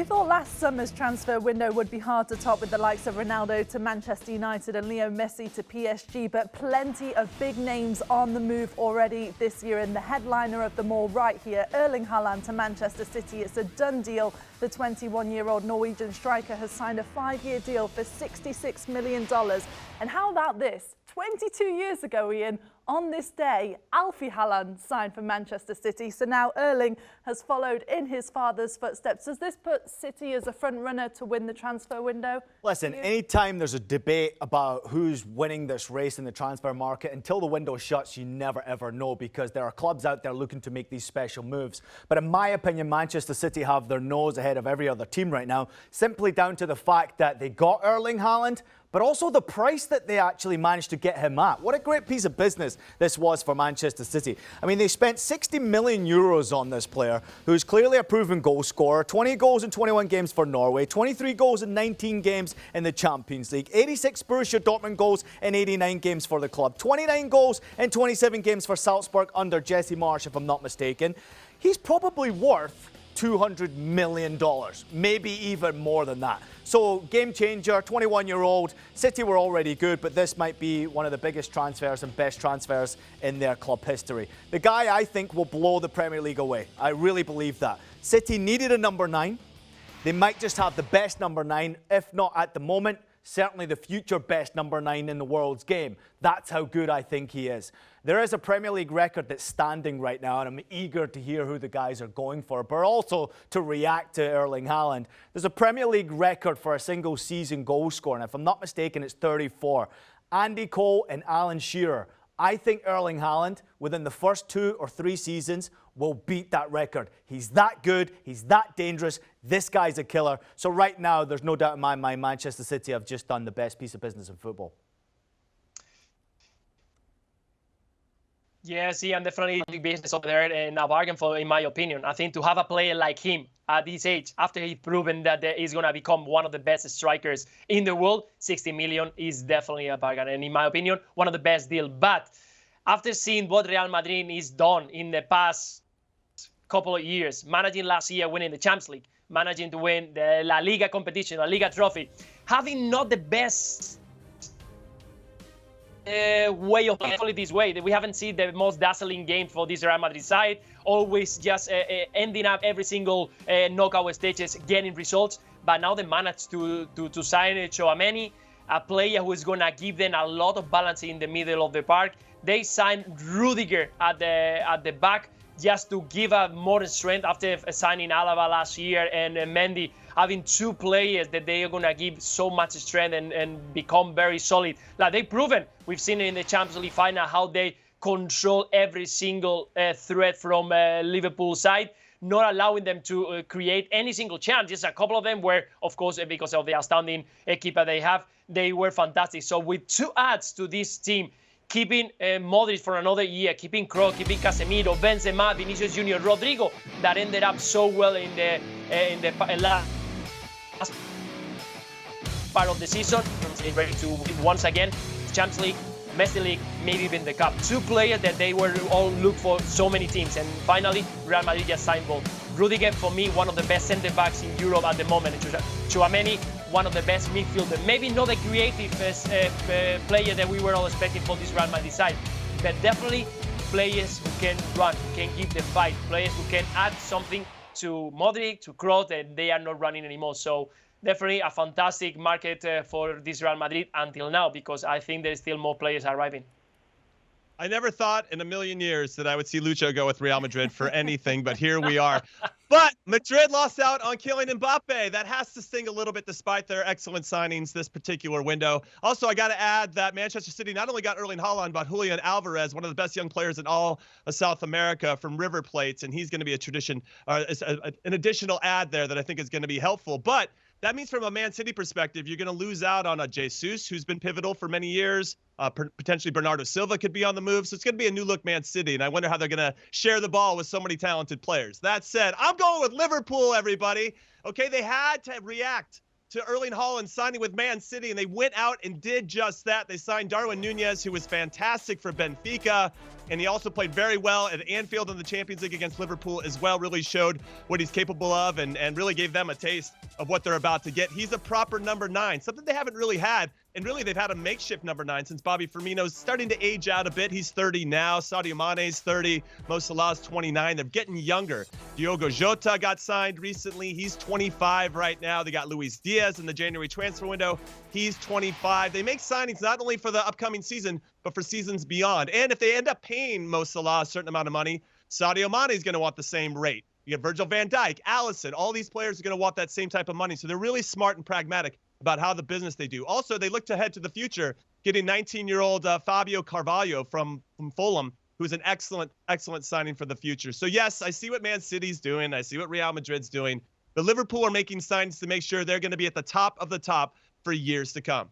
We thought last summer's transfer window would be hard to top with the likes of Ronaldo to Manchester United and Leo Messi to PSG, but plenty of big names on the move already this year, and the headliner of them all right here, Erling Haaland to Manchester City. It's a done deal. The 21-year-old Norwegian striker has signed a 5-year deal for $66 million. And how about this? 22 years ago, Ian, on this day, Alfie Haaland signed for Manchester City. So now Erling has followed in his father's footsteps. Does this put City as a front runner to win the transfer window? Listen, anytime there's a debate about who's winning this race in the transfer market, until the window shuts, you never ever know, because there are clubs out there looking to make these special moves. But in my opinion, Manchester City have their nose ahead of every other team right now, simply down to the fact that they got Erling Haaland, but also the price that they actually managed to get him at. What a great piece of business this was for Manchester City. I mean, they spent 60 million euros on this player, who's clearly a proven goal scorer. 20 goals in 21 games for Norway, 23 goals in 19 games in the Champions League, 86 Borussia Dortmund goals in 89 games for the club, 29 goals in 27 games for Salzburg under Jesse Marsch, if I'm not mistaken. He's probably worth $200 million, maybe even more than that. So game changer, 21-year-old. City were already good, but this might be one of the biggest transfers and best transfers in their club history. The guy, I think, will blow the Premier League away. I really believe that. City needed a number 9. They might just have the best number 9, if not at the moment, certainly the future best number 9 in the world's game. That's how good I think he is. There is a Premier League record that's standing right now, and I'm eager to hear who the guys are going for, but also to react to Erling Haaland. There's a Premier League record for a single season goal scorer, and if I'm not mistaken, it's 34. Andy Cole and Alan Shearer. I think Erling Haaland, within the first 2 or 3 seasons, will beat that record. He's that good. He's that dangerous. This guy's a killer. So right now, there's no doubt in my mind, Manchester City have just done the best piece of business in football. Yes, Ian, definitely big business over there and a bargain for, in my opinion. I think to have a player like him at this age, after he's proven that he's going to become one of the best strikers in the world, 60 million is definitely a bargain. And in my opinion, one of the best deals. But after seeing what Real Madrid is done in the past couple of years, managing last year, winning the Champions League, managing to win the La Liga competition, La Liga trophy, having not the best way of playing it this way. We haven't seen the most dazzling game for this Real Madrid side, always just ending up every single knockout stages getting results. But now they managed to sign Tchouaméni, a player who is going to give them a lot of balance in the middle of the park. They signed Rudiger at the back just to give more strength after signing Alaba last year and Mendy, having 2 players that they are going to give so much strength and become very solid. Like they've proven, we've seen it in the Champions League final, how they control every single threat from Liverpool side, not allowing them to create any single chance. Just a couple of them were, of course, because of the outstanding keeper they have, they were fantastic. So with 2 adds to this team, keeping Modric for another year, keeping Kroos, keeping Casemiro, Benzema, Vinicius Junior, Rodrigo, that ended up so well in the last part of the season, ready to win once again Champions League, Messi League, maybe even the Cup. 2 players that they were all looked for so many teams, and finally Real Madrid just signed both. Rudiger, for me, one of the best centre backs in Europe at the moment. Tchouaméni, one of the best midfielders. Maybe not the creative player that we were all expecting for this Real Madrid side, but definitely players who can run, who can give the fight, players who can add something to Modric, to Kroos, that they are not running anymore. So definitely a fantastic market for this Real Madrid until now, because I think there's still more players arriving. I never thought in a million years that I would see Lucho go with Real Madrid for anything, but here we are. But Madrid lost out on Kylian Mbappe. That has to sting a little bit despite their excellent signings this particular window. Also, I got to add that Manchester City not only got Erling Haaland, but Julian Alvarez, one of the best young players in all of South America from River Plate, and he's going to be an additional add there that I think is going to be helpful. But that means from a Man City perspective, you're going to lose out on a Jesus, who's been pivotal for many years. Potentially Bernardo Silva could be on the move. So it's going to be a new-look Man City, and I wonder how they're going to share the ball with so many talented players. That said, I'm going with Liverpool, everybody. Okay, they had to react to Erling Haaland signing with Man City, and they went out and did just that. They signed Darwin Núñez, who was fantastic for Benfica, and he also played very well at Anfield in the Champions League against Liverpool as well, really showed what he's capable of and really gave them a taste of what they're about to get. He's a proper number 9, something they haven't really had. And really, they've had a makeshift number 9 since Bobby Firmino's starting to age out a bit. He's 30 now. Sadio Mane's 30. Mo Salah's 29. They're getting younger. Diogo Jota got signed recently. He's 25 right now. They got Luis Diaz in the January transfer window. He's 25. They make signings not only for the upcoming season, but for seasons beyond. And if they end up paying Mo Salah a certain amount of money, Sadio Mane is going to want the same rate. You get Virgil van Dijk, Alisson, all these players are going to want that same type of money. So they're really smart and pragmatic about how the business they do. Also, they look ahead to the future, getting 19-year-old Fabio Carvalho from Fulham, who's an excellent signing for the future. So yes, I see what Man City's doing. I see what Real Madrid's doing. But Liverpool are making signings to make sure they're going to be at the top of the top for years to come.